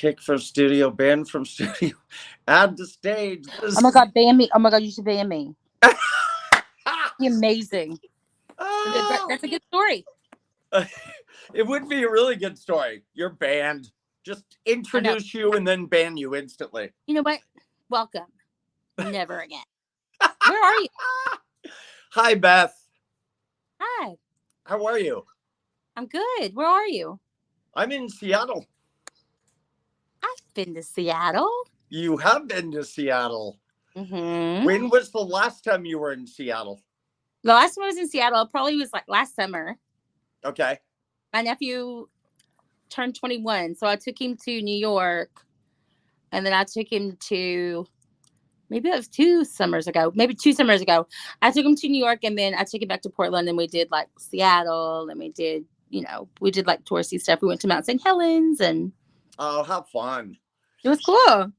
kick from studio, banned from studio, add to stage. Oh my God, ban me. Oh my God, you should ban me. Amazing. That's a good story. It would be a really good story. You're banned. Just introduce you and then ban you instantly. You know what? Welcome. Never again. Where are you? Hi, Beth. Hi. How are you? I'm good. Where are you? I'm in Seattle. I've been to Seattle. You have been to Seattle. Mm-hmm. When was the last time you were in Seattle? The last time I was in Seattle probably was like last summer. Okay. My nephew turned 21, so I took him to New York, and then I took him to, maybe it was 2 summers ago. Maybe 2 summers ago. I took him to New York, and then I took him back to Portland, and we did like Seattle, and we did like touristy stuff. We went to Mount St. Helens, and Oh, how fun. it was cool.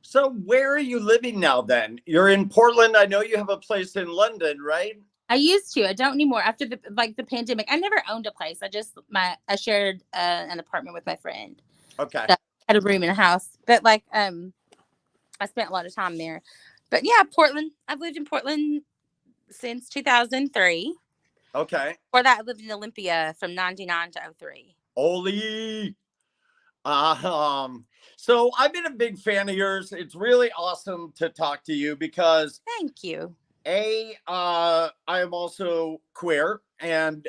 So where are you living now then? You're in Portland. I know you have a place in London, right? I used to. I don't anymore. After the pandemic, I never owned a place. I shared an apartment with my friend. Okay. So I had a room in a house, but I spent a lot of time there. But yeah, Portland. I've lived in Portland since 2003. Okay. Before that, I lived in Olympia from 99 to 03. Oli. So I've been a big fan of yours. It's really awesome to talk to you because Thank you. I am also queer, and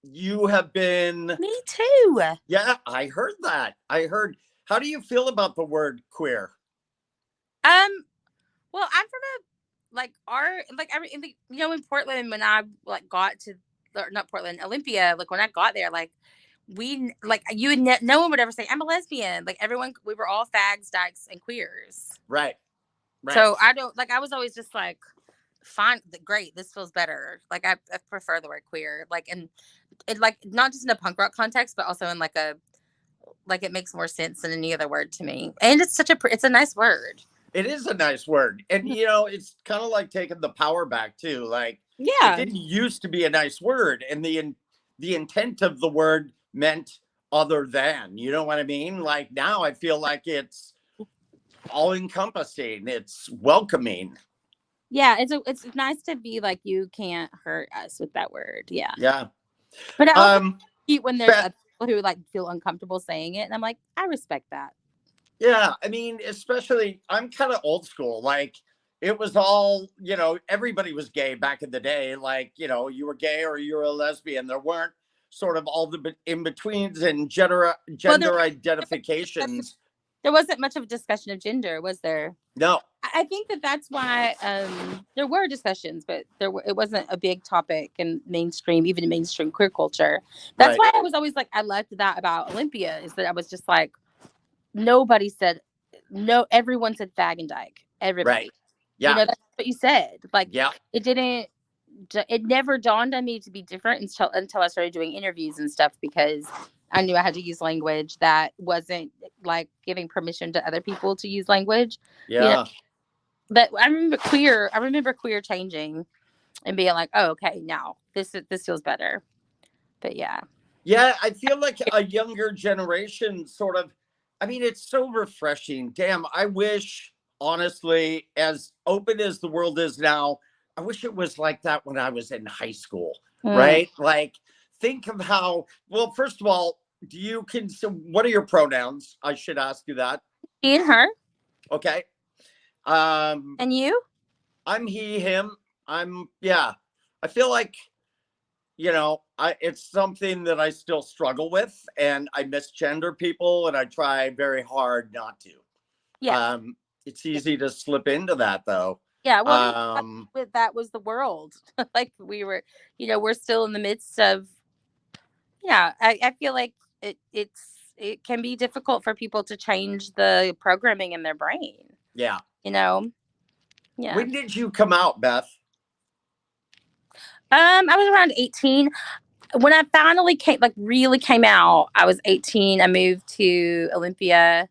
you have been. Me too. Yeah, I heard that. How do you feel about the word queer? Well, I'm from in Portland, when I got to, or not Portland, Olympia, when I got there, no one would ever say I'm a lesbian. Everyone, we were all fags, dykes, and queers. Right. So I don't I was always just fine, great, this feels better. I prefer the word queer, and it not just in a punk rock context, but also in it makes more sense than any other word to me. And it's it's a nice word. It is a nice word. And it's kind of like taking the power back too. Yeah, it didn't used to be a nice word, and the intent of the word meant other than, you know what I mean? Now I feel like it's all encompassing, it's welcoming. Yeah, it's nice to be you can't hurt us with that word. Yeah. But I also cute when there's people who feel uncomfortable saying it, and I'm I respect that. Yeah, I mean, especially I'm kind of old school. It was all, everybody was gay back in the day. You were gay or you were a lesbian. There weren't sort of all the in-betweens and gender identifications. There wasn't much of a discussion of gender, was there? No. I think that's why there were discussions, but it wasn't a big topic in mainstream queer culture. That's why I was always I loved that about Olympia, is that I was just nobody said no. Everyone said fag and dyke. Everybody. Right. Yeah. That's what you said. Yeah. It never dawned on me to be different until I started doing interviews and stuff, because I knew I had to use language that wasn't giving permission to other people to use language. Yeah. But I remember queer changing and being oh, okay, now this feels better. But yeah. Yeah, I feel like a younger generation sort of, I mean, it's so refreshing. Damn, I wish, honestly, as open as the world is now, I wish it was like that when I was in high school, right? Think of how, well, first of all, what are your pronouns? I should ask you that. He and her. Okay. And you? I'm he, him. I feel like, it's something that I still struggle with, and I misgender people, and I try very hard not to. Yeah. It's easy to slip into that, though. Yeah. Well, that was the world. We were, we're still in the midst of. Yeah, I feel like it can be difficult for people to change the programming in their brain. Yeah. Yeah. When did you come out, Beth? I was around 18. When I finally really came out, I was 18. I moved to Olympia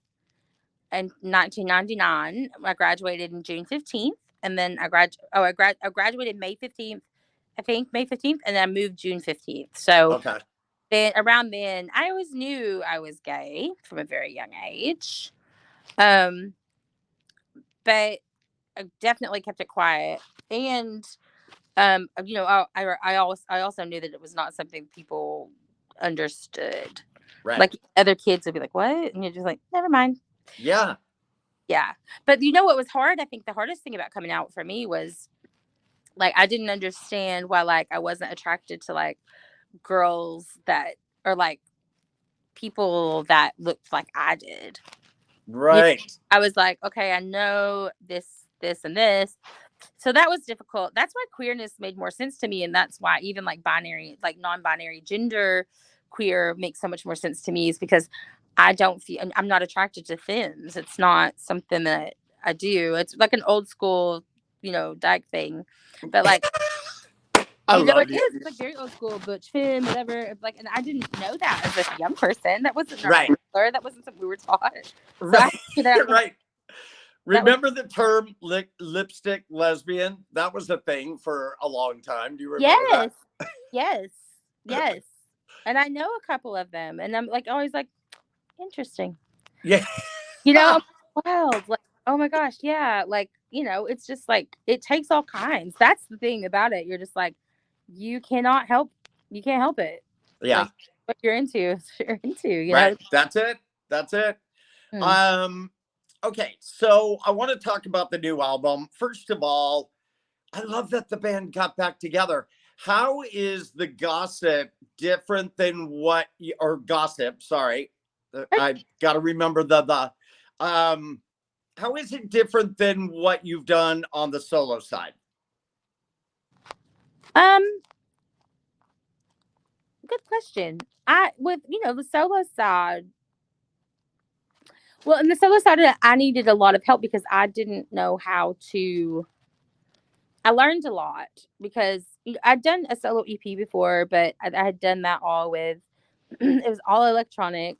in 1999. I graduated in June 15th, and then I graduated May 15th. I think May 15th, and then I moved June 15th. So okay. then around then, I always knew I was gay from a very young age. Um, but I definitely kept it quiet. And I also knew that it was not something people understood. Right. Like other kids would be like, "What?" And you're just like, "Never mind." Yeah. Yeah. But you know what was hard? I think the hardest thing about coming out for me was like I didn't understand why like I wasn't attracted to like girls that are like people that looked like I did. You know, Right. I was like, okay, I know this, and this. So that was difficult. That's why queerness made more sense to me. And that's why even like binary, like non binary gender queer makes so much more sense to me, is because I don't feel, I'm not attracted to femmes. It's not something that I do. It's like an old school, dyke thing. But like, I it love is. you. It's like very old school, butch femme, whatever. It's like, and I didn't know that as a young person. That wasn't our Right. culture. That wasn't something we were taught. So I Right. figured that Right. that was Remember the term lipstick lesbian? That was a thing for a long time. Do you remember that? yes, yes, yes. And I know a couple of them, and I'm like always like interesting. Yeah. I'm wild. Like, oh my gosh, yeah. Like, it's just like it takes all kinds. That's the thing about it. You're just like, you cannot help. You can't help it. Yeah. Like what you're into is what you're into. Right. That's it. That's it. Hmm. Um. Okay. So I want to talk about the new album. First of all, I love that the band got back together. How is the gossip different than or gossip? Sorry, I got to remember the. Um, how is it different than what you've done on the solo side? Um, Good question. I with the solo side. Well, in the solo side, I needed a lot of help because I didn't know how to. I learned a lot because I'd done a solo EP before, but I had done that all with it was all electronic.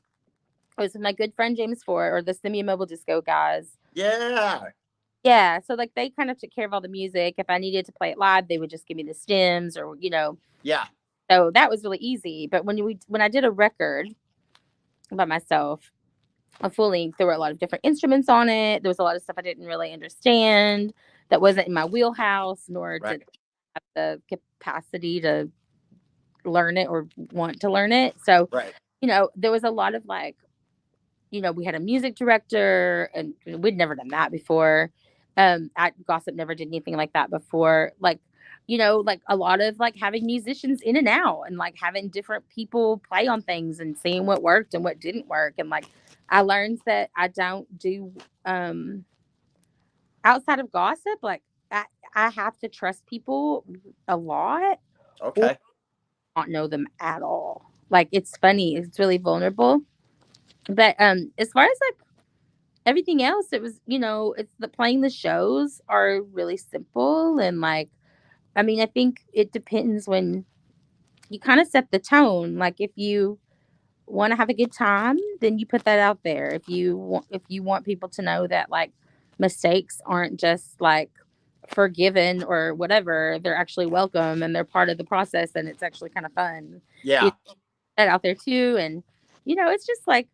It was with my good friend James Ford or the Semi Mobile Disco guys. Yeah, Yeah, so like they kind of took care of all the music. If I needed to play it live, they would just give me the stems or. yeah, So that was really easy. But when I did a record by myself, a full length, there were a lot of different instruments on it. There was a lot of stuff I didn't really understand that wasn't in my wheelhouse, nor right, did I have the capacity to learn it or want to learn it. So, right. there was a lot of like, we had a music director and we'd never done that before. At Gossip never did anything like that before. Like, like a lot of like having musicians in and out and like having different people play on things and seeing what worked and what didn't work. And like I learned that I don't do outside of Gossip, like I have to trust people a lot or Okay, not know them at all. Like it's funny, it's really vulnerable. But as far as like everything else, it was, it's the playing the shows are really simple and like I mean, I think it depends when you kind of set the tone. Like if you want to have a good time, then you put that out there. If you want people to know that like mistakes aren't just like forgiven or whatever, they're actually welcome and they're part of the process and it's actually kind of fun. You yeah, put that out there too, and it's just like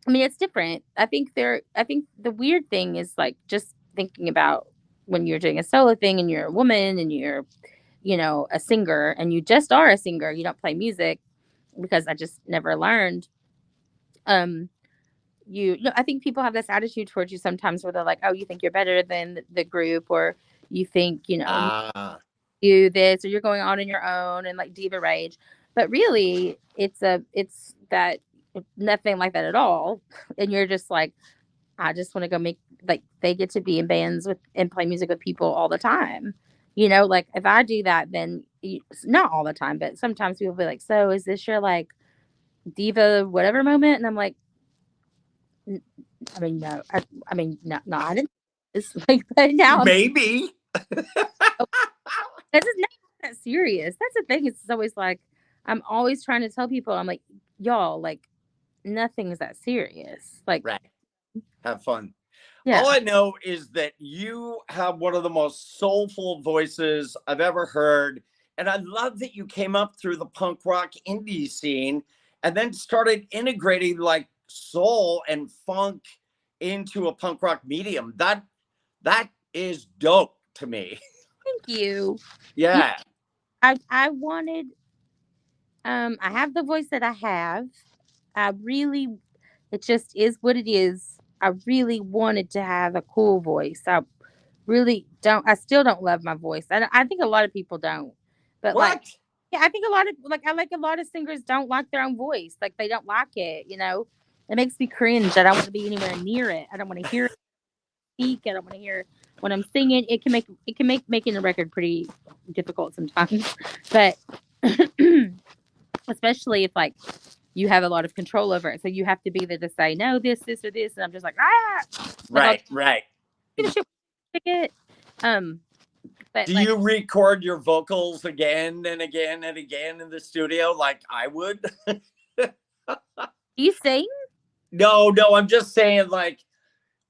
I mean, it's different. I think the weird thing is like just thinking about when you're doing a solo thing and you're a woman and you're, a singer and you just are a singer, you don't play music because I just never learned. Um, I think people have this attitude towards you sometimes where they're like, "Oh, you think you're better than the group," or you think, ah, you this or you're going on your own and like diva rage. But really, it's that nothing like that at all. And you're just like, I just want to go make like they get to be in bands with and play music with people all the time. Like if I do that, then not all the time, but sometimes people be like, "So is this your like diva whatever moment?" And I'm like, I mean, no, I mean, no, I didn't. It's like, but now I'm maybe. oh, this is not that serious. That's the thing. It's always like I'm always trying to tell people, I'm like, y'all, like nothing is that serious. Like, Right. Have fun. All yeah. I know is that you have one of the most soulful voices I've ever heard. And I love that you came up through the punk rock indie scene and then started integrating like soul and funk into a punk rock medium. That is dope to me. Thank you. You Yeah. I wanted I have the voice that I have. I really it just is what it is. I really wanted to have a cool voice. I still don't love my voice. I think a lot of people don't. But like What? yeah, I think a lot of like I like a lot of singers don't like their own voice. Like they don't like it, you know. It makes me cringe. I don't want to be anywhere near it. I don't want to hear it speak. I don't want to hear when I'm singing. It can make making a record pretty difficult sometimes. But especially if like you have a lot of control over it. So you have to be there to say no, this, or this, and I'm just like like I'll Right, right. give a shit ticket. Um, but Do like you record your vocals again and again and again in the studio like I would? you sing? No, no, I'm just saying like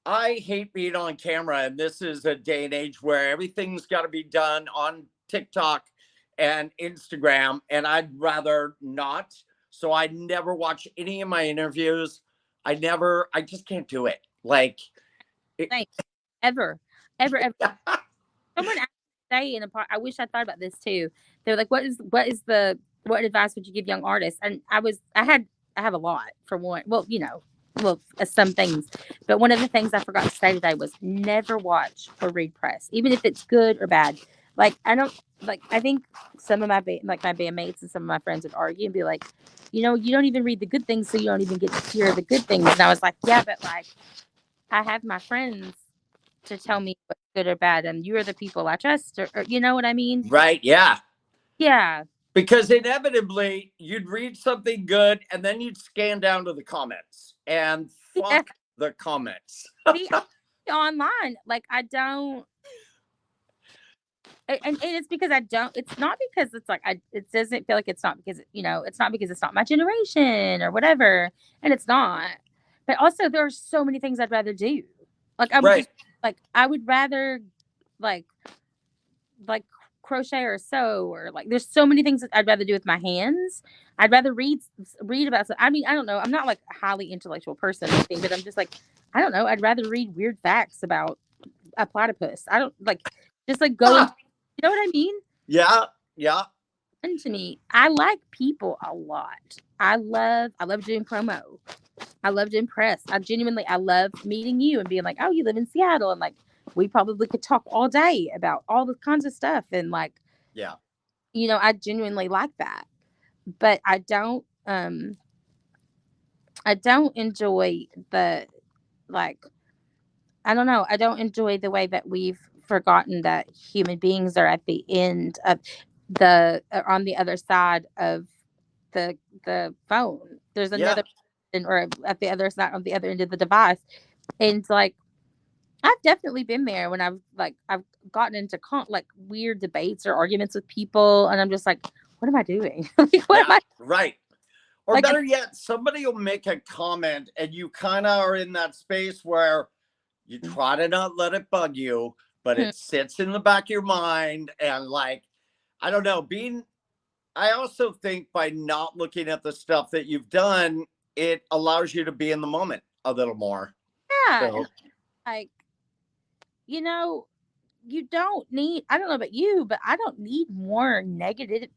I hate being on camera, and this is a day and age where everything's got to be done on TikTok and Instagram, and I'd rather not. So I never watch any of my interviews. I just can't do it. Like, it, Thanks. Ever. Someone asked me today in a part. I wish I thought about this too. They're like, what advice would you give young artists? And I have a lot for one. Well, some things, but one of the things I forgot to say today was never watch or read press, even if it's good or bad. Like I don't like. I think some of my bandmates and some of my friends would argue and be like, you don't even read the good things, so you don't even get to hear the good things. And I was like, yeah, but like I have my friends to tell me what's good or bad, and you are the people I trust, or you know what I mean? right? Yeah. Yeah. Because inevitably you'd read something good and then you'd scan down to the comments and Yeah. fuck the comments. See, online, like I don't, and it's because I don't. It's not because it's like I. It doesn't feel like it's not because it's not because it's not my generation or whatever, and it's not. But also, there are so many things I'd rather do. Like I'm Right. just like I would rather like like crochet or sew or like there's so many things that I'd rather do with my hands. I'd rather read about. I mean, I don't know. I'm not like a highly intellectual person or anything, but I'm just like I don't know. I'd rather read weird facts about a platypus. I don't like just like go into, you know what I mean? Yeah. Yeah. And to me, I like people a lot. I love doing promo. I love to impress. I love meeting you and being like, oh, you live in Seattle, and like we probably could talk all day about all the kinds of stuff, and like Yeah. I genuinely like that. But I don't enjoy the like I don't know. I don't enjoy the way that we've forgotten that human beings are at the end of on the other side of the phone. There's Yeah. another person or at the other side on the other end of the device. And like I've definitely been there when I've gotten into like weird debates or arguments with people and I'm just like, what am I doing? Like what am Yeah. I Right. Or like better yet, somebody will make a comment and you kind of are in that space where you try to not let it bug you, but it sits in the back of your mind. And like, I don't know, I also think by not looking at the stuff that you've done, it allows you to be in the moment a little more. yeah, and So, like you know you don't need I don't know about you, but I don't need more negative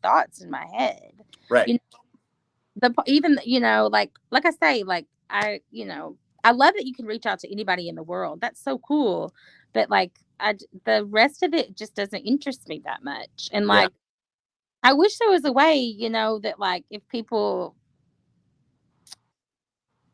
thoughts in my head. right. You even like I say like I love that you can reach out to anybody in the world. That's so cool. But like the rest of it just doesn't interest me that much. And Yeah. like I wish there was a way, that like if people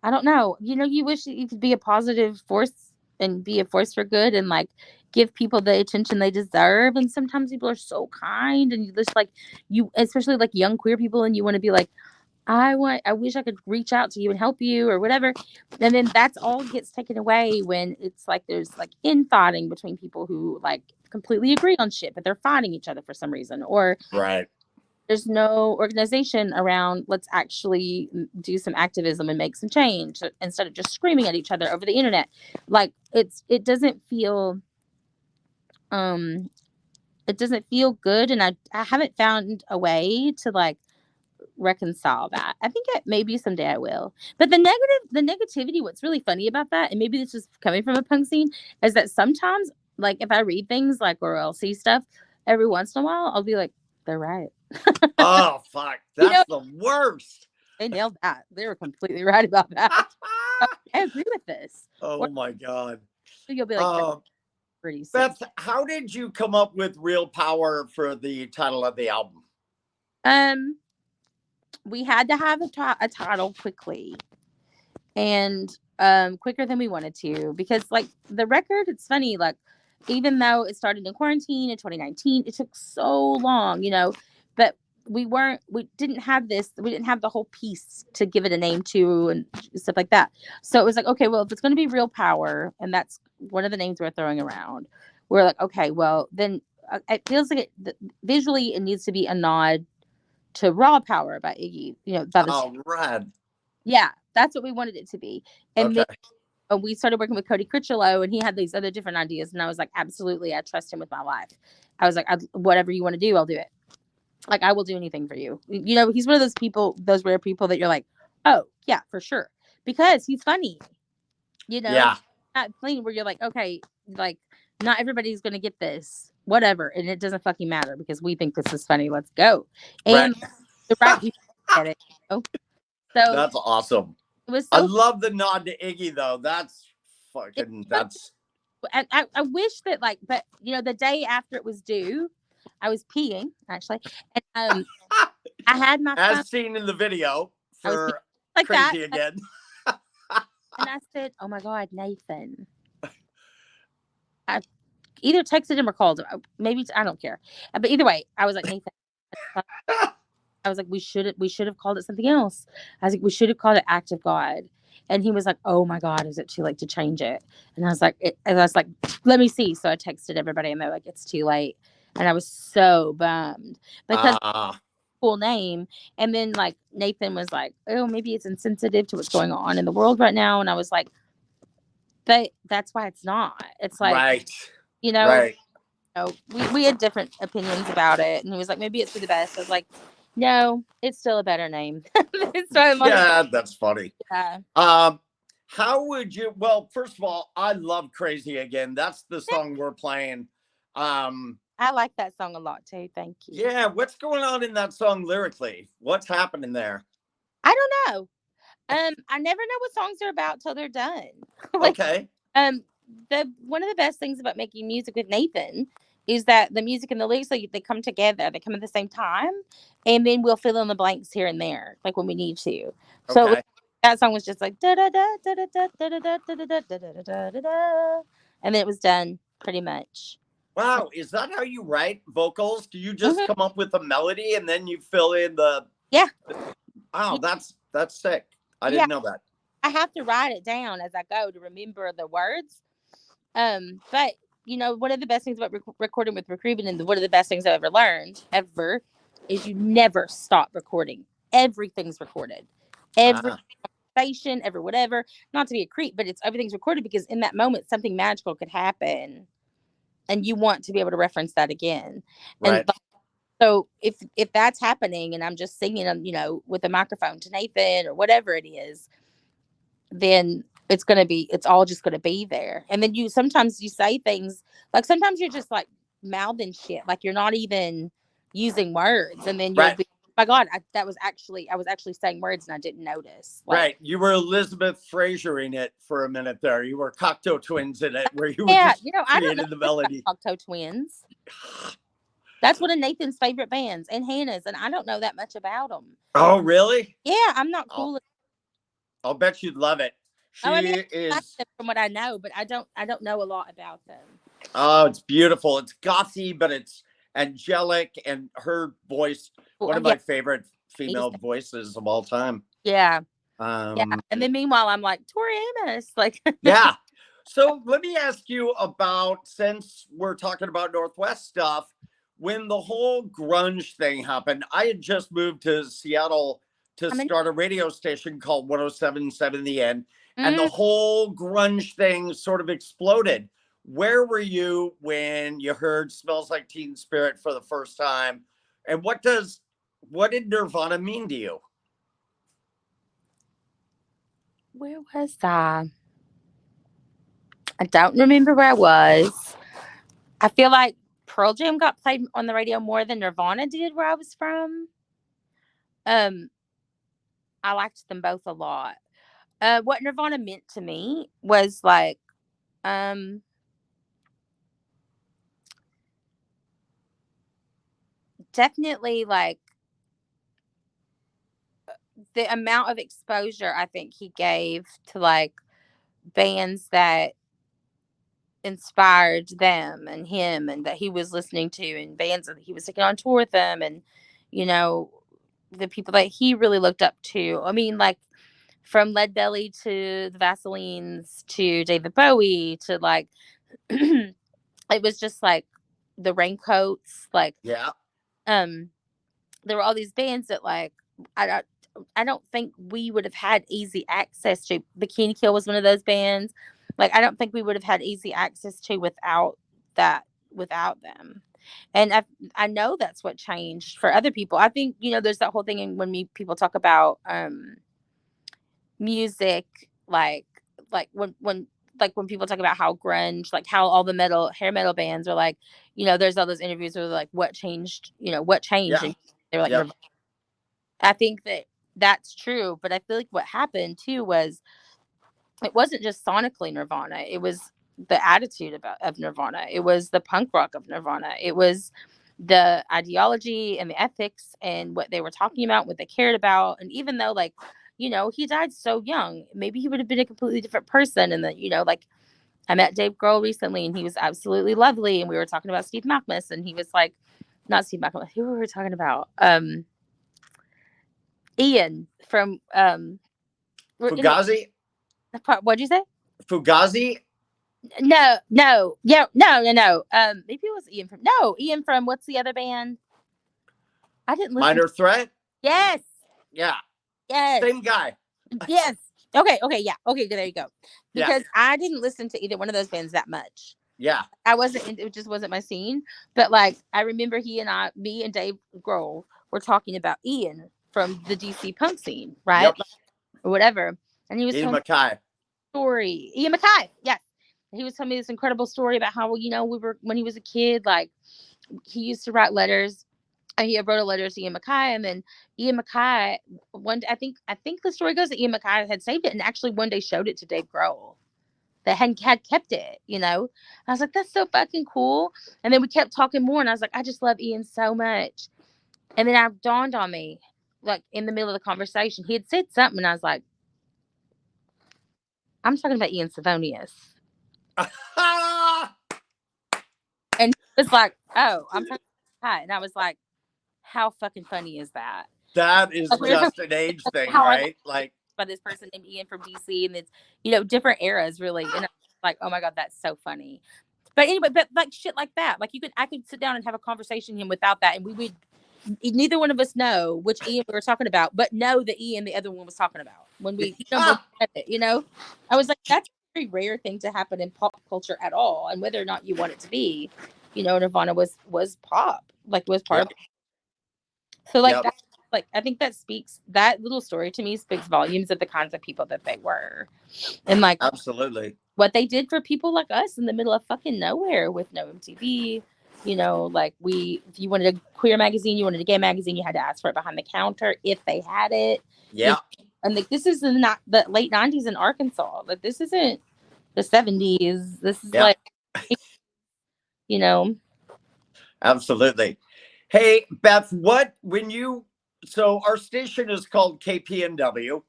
I don't know, you wish that you could be a positive force and be a force for good and like give people the attention they deserve. And sometimes people are so kind and you just like you especially like young queer people and you want to be like I wish I could reach out to you and help you or whatever. And then that's all gets taken away when it's like there's like infighting between people who like completely agree on shit, but they're fighting each other for some reason. Or Right. there's no organization around let's actually do some activism and make some change instead of just screaming at each other over the internet. Like it doesn't feel um it doesn't feel good, and I haven't found a way to like reconcile that. I think maybe someday I will. But the negativity, what's really funny about that, and maybe this is coming from a punk scene, is that sometimes, like if I read things like or I'll see stuff, every once in a while, I'll be like, they're right. Oh, fuck. You know, That's the worst. they nailed that. They were completely right about that. I agree with this. Or Oh, my God. you'll be like, that's Uh, pretty sick. Beth, how did you come up with Real Power for the title of the album? We had to have a title quickly, and quicker than we wanted to, because like the record, it's funny, like even though it started in quarantine in 2019, it took so long, but we didn't have the whole piece to give it a name to and stuff like that. So it was like, okay, well, if it's going to be Real Power, and that's one of the names we're throwing around, we're like, okay, well then it feels like visually it needs to be a nod to Raw Power by Iggy, by the Oh, rad. yeah, that's what we wanted it to be. And Okay. then we started working with Cody Critchlow, and he had these other different ideas. And I was like, absolutely, I trust him with my life. I was like, whatever you want to do, I'll do it. Like, I will do anything for you. He's one of those people, those rare people that you're like, oh, yeah, for sure. Because he's funny. Yeah. Not plain where you're like, okay, like, not everybody's going to get this. Whatever. And it doesn't fucking matter because we think this is funny. Let's go. And Right. the right people get it. So That's awesome. it was I so love the nod to Iggy, though. That's fucking, that's. I wish that, like, but the day after it was due, I was peeing actually, and I had my phone. As seen in the video I was peeing for like Crazy that, Again. and I said, "Oh my God, Nathan!" I either texted him or called him. Maybe I don't care, but either way, I was like, Nathan. I was like, we should have called it something else. I was like, we should have called it Act of God. And he was like, oh my God, is it too late to change it? And I was like, let me see. So I texted everybody, and they're like, it's too late. And I was so bummed because cool name. And then like Nathan was like, oh, maybe it's insensitive to what's going on in the world right now. And I was like, but that's why it's not. It's like, right. Right. We had different opinions about it. And he was like, maybe it's for the best. I was like, no, it's still a better name. Yeah, that's funny. Yeah. How would you? Well, first of all, I love "Crazy Again." That's the song we're playing. I like that song a lot too. Thank you. Yeah, what's going on in that song lyrically? What's happening there? I don't know. I never know what songs are about till they're done. Okay. The one of the best things about making music with Nathan is that the music and the lyrics, like, they come together. They come at the same time, and then we'll fill in the blanks here and there, like when we need to. So that song was just like da da da da da da da da da da da da da da da, and then it was done pretty much. Wow, is that how you write vocals? Do you just come up with a melody and then you fill in the? Yeah. Wow, that's sick. I didn't know that. I have to write it down as I go to remember the words. But one of the best things about recording with Rick Rubin, and one of the best things I've ever learned is you never stop recording. Everything's recorded. Every conversation, every whatever. Not to be a creep, but everything's recorded because in that moment something magical could happen, and you want to be able to reference that again. Right. And so if that's happening, and I'm just singing, with a microphone to Nathan or whatever it is, then it's all just gonna be there. And then sometimes you say things, like sometimes you're just like mouthing shit, like you're not even using words, and then you'll be, oh my God, I was actually saying words and I didn't notice. Right, you were Elizabeth Fraser-ing it for a minute there. You were Cocteau Twins in it, where you were just I don't know the melody. Cocteau Twins. That's one of Nathan's favorite bands, and Hannah's, and I don't know that much about them. Oh, really? Yeah, I'm not cool. I'll bet you'd love it. She is, from what I know, but I don't know a lot about them. Oh, it's beautiful. It's gothy, but it's angelic, and her voice, one of my favorite female voices of all time. Yeah. And then meanwhile, I'm like, Tori Amos, like. Yeah. So let me ask you about, since we're talking about Northwest stuff, when the whole grunge thing happened, I had just moved to Seattle to start a radio station called 107.7 The End, and the whole grunge thing sort of exploded. where were you when you heard Smells Like Teen Spirit for the first time? And what did Nirvana mean to you? Where was I? I don't remember where I was. I feel like Pearl Jam got played on the radio more than Nirvana did where I was from. Um, I liked them both a lot. What Nirvana meant to me was like, um, definitely like the amount of exposure I think he gave to like bands that inspired them and him and that he was listening to and bands that he was taking on tour with them and you know the people that he really looked up to. I mean like from Lead Belly to the Vaselines to David Bowie to like it was just like the Raincoats like Yeah. um there were all these bands that like I don't I don't think we would have had easy access to. Bikini Kill was one of those bands. Like I don't think we would have had easy access to without them. And I know that's what changed for other people. I think there's that whole thing when people talk about music like when people talk about how grunge, like how all the hair metal bands are like, there's all those interviews where they're like, what changed? Yeah. And they're like, Yep. I think that that's true, but I feel like what happened too was it wasn't just sonically Nirvana. It was the attitude of Nirvana. It was the punk rock of Nirvana. It was the ideology and the ethics and what they were talking about, what they cared about. And even though like, he died so young, maybe he would have been a completely different person. And then, like I met Dave Grohl recently and he was absolutely lovely. And we were talking about Steve Malkmus and he was like, not Steve Malkmus, who were we talking about? Ian from anyway, Fugazi? what'd you say? Fugazi? No, yeah, no. Maybe it was Ian from what's the other band? I didn't listen. Minor Threat? Yes, Yeah. yes, Same guy. yes. Okay, yeah, okay. There you go. Yeah. Because I didn't listen to either one of those bands that much. Yeah. I wasn't. It just wasn't my scene. But like, I remember me and Dave Grohl were talking about Ian from the DC punk scene, right? Yep. Or whatever. And he was Ian telling me Mackay. a story. Ian Mackay, yes. He was telling me this incredible story about how we were when he was a kid. Like he used to write letters. And he wrote a letter to Ian Mackay, and then Ian Mackay I think the story goes that Ian Mackay had saved it and actually one day showed it to Dave Grohl that had kept it. I was like, that's so fucking cool. And then we kept talking more, and I was like, I just love Ian so much. And then it dawned on me, like in the middle of the conversation, he had said something, and I was like, I'm talking about Ian Savonius. And he was like, oh, I'm talking about Mackay. And I was like, how fucking funny is that? That is Like, just an age thing, how right? Like, by this person named Ian from DC, and it's different eras really, and I'm like, oh my god, that's so funny. But anyway, but like shit like that, like I could sit down and have a conversation with him without that, and we would neither one of us know which Ian we were talking about, but know the Ian the other one was talking about when we I was like, that's a very rare thing to happen in pop culture at all, and whether or not you want it to be, Nirvana was pop, like was part of yep. it. So like Yep. that, like I think that little story to me speaks volumes of the kinds of people that they were, and like Absolutely. what they did for people like us in the middle of fucking nowhere with no MTV. Like if you wanted a queer magazine, you wanted a gay magazine, you had to ask for it behind the counter if they had it. Yeah. And like this is not the late 90s in Arkansas. Like this isn't the 70s. This is like, you know. Absolutely. Hey, Beth, so our station is called KPNW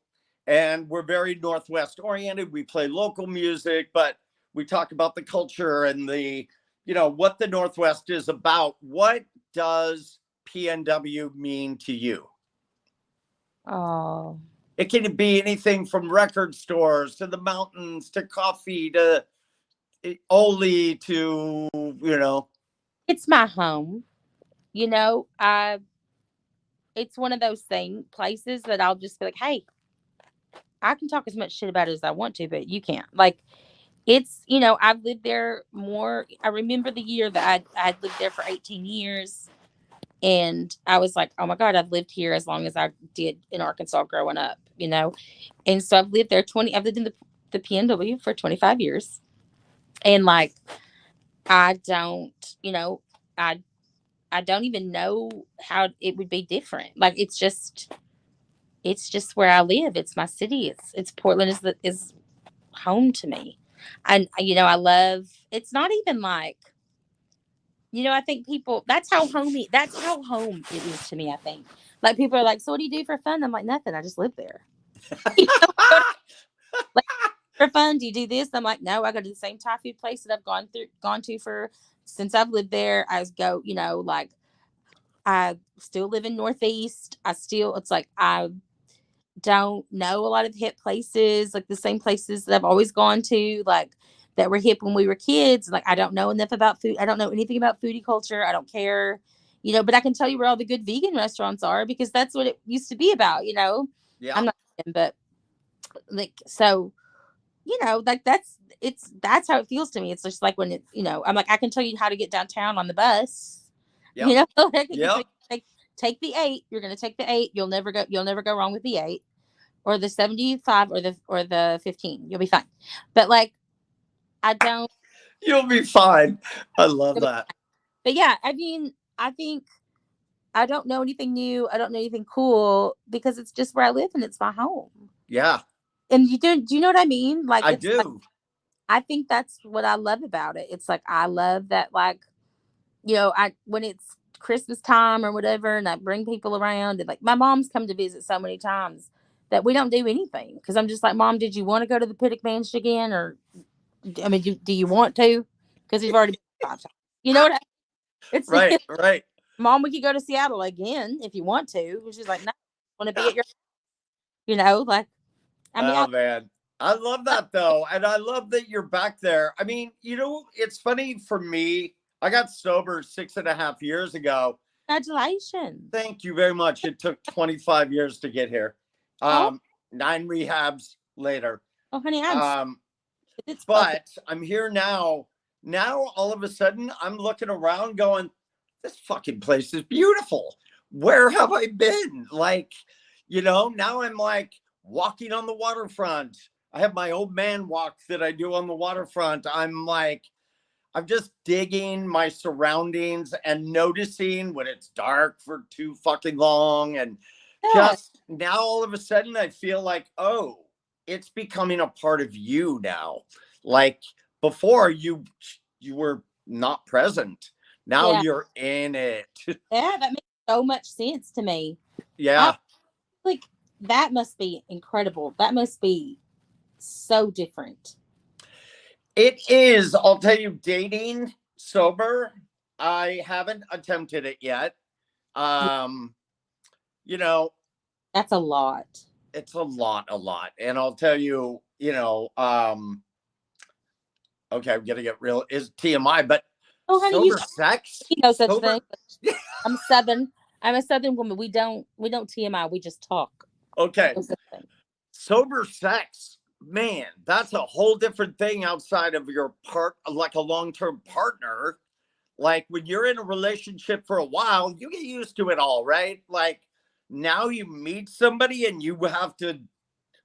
and we're very Northwest oriented. We play local music, but we talk about the culture and what the Northwest is about. What does PNW mean to you? Oh. It can be anything from record stores to the mountains to coffee to Oli to, It's my home. It's one of those places that I'll just be like, hey, I can talk as much shit about it as I want to, but you can't. Like, it's, you know, I've lived there more. I remember the year that I'd lived there for 18 years. And I was like, oh my God, I've lived here as long as I did in Arkansas growing up, you know? And so I've lived in the PNW for 25 years. And like, I don't, you know, I, I don't even know how it would be different. Like, it's just where I live. It's my city. It's Portland is home to me. And, you know, I love, it's not even like, you know, I think people, that's how home it is to me, I think. Like, people are like, so what do you do for fun? I'm like, nothing. I just live there. You know, like, for fun, do you do this? I'm like, no, I go to the same Thai food place that I've gone to for, since I've lived there. I go, you know, like, I still live in Northeast. It's like, I don't know a lot of hip places, like the same places that I've always gone to, like that were hip when we were kids. Like, I don't know enough about food. I don't know anything about foodie culture. I don't care, you know, but I can tell you where all the good vegan restaurants are because that's what it used to be about, you know. Yeah. I'm not vegan, but like, so, you know, like that's how it feels to me. It's just like when it, you know, I'm like, I can tell you how to get downtown on the bus, you Yep. know. Like, I can tell Yep. you, take the 8. You're going to take the 8. You'll never go wrong with the 8 or the 75 or the 15. You'll be fine. But like, I don't. You'll be fine. I love that. But yeah, I mean, I think I don't know anything new. I don't know anything cool because it's just where I live and it's my home. Yeah, And do you know what I mean? Like, I it's like, do. I think that's what I love about it. It's like, I love that, like, you know, I when it's Christmas time or whatever, and I bring people around, and like my mom's come to visit so many times that we don't do anything because I'm just like, Mom, did you want to go to the Piddick Mansion again, or I mean, do you want to? Because we've already been 5 times. You know what? It's Right, right. Mom, we could go to Seattle again if you want to. And she's like, no, I want to be at your, you know, like, I mean, Oh man. I love that though. And I love that you're back there. I mean, it's funny for me. I got sober 6.5 years ago. congratulations. Thank you very much. It took 25 years to get here. Oh, Um, 9 rehabs later. oh, honey, Um, it's fucking, but I'm here now. Now all of a sudden I'm looking around going, this fucking place is beautiful. Where have I been? Like, now I'm like walking on the waterfront. I have my old man walk that I do on the waterfront. I'm just digging my surroundings and noticing when it's dark for too fucking long. And yeah, just now, all of a sudden, I feel like, oh, it's becoming a part of you now. Like before, you were not present. Now yeah, you're in it. yeah, that makes so much sense to me. I Yeah, like that must be incredible. That must be so different. it is. I'll tell you, dating sober, I haven't attempted it yet. Yeah, Um, you know, that's a lot. it's a lot. And I'll tell you, okay, I'm gonna get real is TMI, but Oh, honey, sober sex? no such thing. Sober I'm Southern. I'm a Southern woman. We don't TMI. We just talk. okay. No such thing. Sober sex, man, that's a whole different thing outside of your part like a long-term partner. Like when you're in a relationship for a while, you get used to it all, right? Like now you meet somebody and you have to,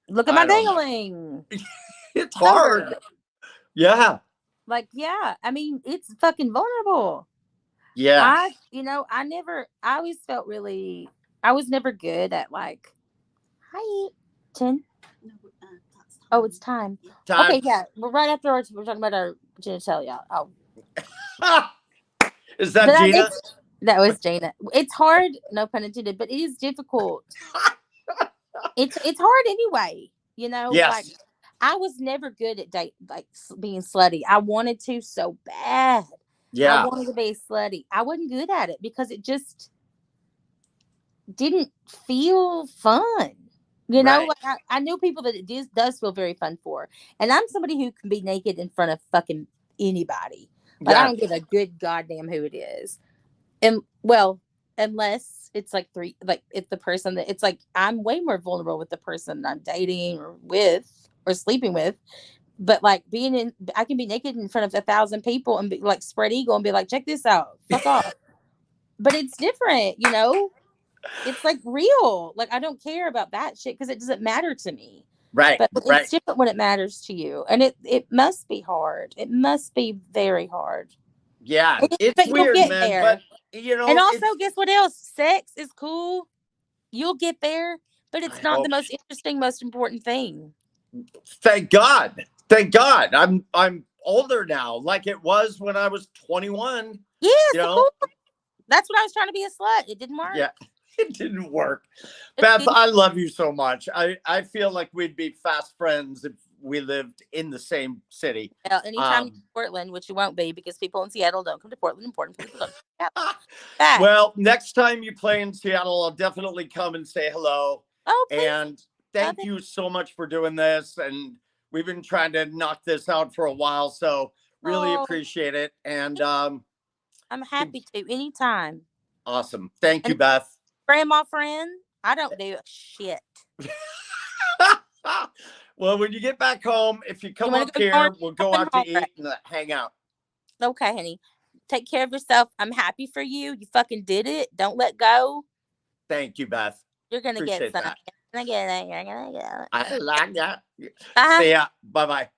Look at my I don't know. dingling. It's hard. Sober. Yeah. Like, yeah. I mean, it's fucking vulnerable. Yeah. I always felt really, I was never good at like, hi, 10. Oh, it's time. Time. Okay, yeah. We're right after we're talking about our genitalia. Oh, Is that but Gina? that was Jana. It's hard, no pun intended, but it is difficult. It's hard anyway. You know, like Yes. I was never good at being slutty. I wanted to so bad. I Yeah. wanted to be slutty. I wasn't good at it because it just didn't feel fun. You know, Right. like I knew people that does feel very fun for. And I'm somebody who can be naked in front of fucking anybody. Like, I Yeah. don't give a good goddamn who it is. And well, unless it's like if the person I'm way more vulnerable with the person I'm dating or with or sleeping with. But like I can be naked in front of 1,000 people and be like spread eagle and be like, check this out, fuck off. But it's different, you know. It's like real. Like I don't care about that shit because it doesn't matter to me. Right. But Right. it's different when it matters to you, and it must be hard. It must be very hard. Yeah, it's But you'll weird, get man. there. But you And know, also, it's. guess what else? Sex is cool. You'll get there, but I it's not the hope. most interesting, most important thing. Thank God. Thank God. I'm older now, like it was when I was 21. Yes, You of know. course. That's what I was trying to be a slut. It didn't work. Yeah. It didn't work. It Beth, didn't. I love you so much. I feel like we'd be fast friends if we lived in the same city. Well, anytime you're in Um, Portland, which you won't be because people in Seattle don't come to Portland. Important people don't come to Seattle. Fact. well, next time you play in Seattle, I'll definitely come and say hello. Oh, please. And Love thank it. you so much for doing this. And we've been trying to knock this out for a while. So really Oh, appreciate it. And I'm happy to anytime. awesome. Thank you, And Beth. grandma friend, I don't do shit. well, when you get back home, if you You come want up to go yarn here, we'll go shopping? out to All right. eat and hang out. Okay, honey. Take care of yourself. I'm happy for you. You fucking did it. Don't let go. Thank you, Beth. You're gonna get Appreciate some. that. You're gonna get it. You're gonna get it. I like that. Bye. See ya. Bye bye.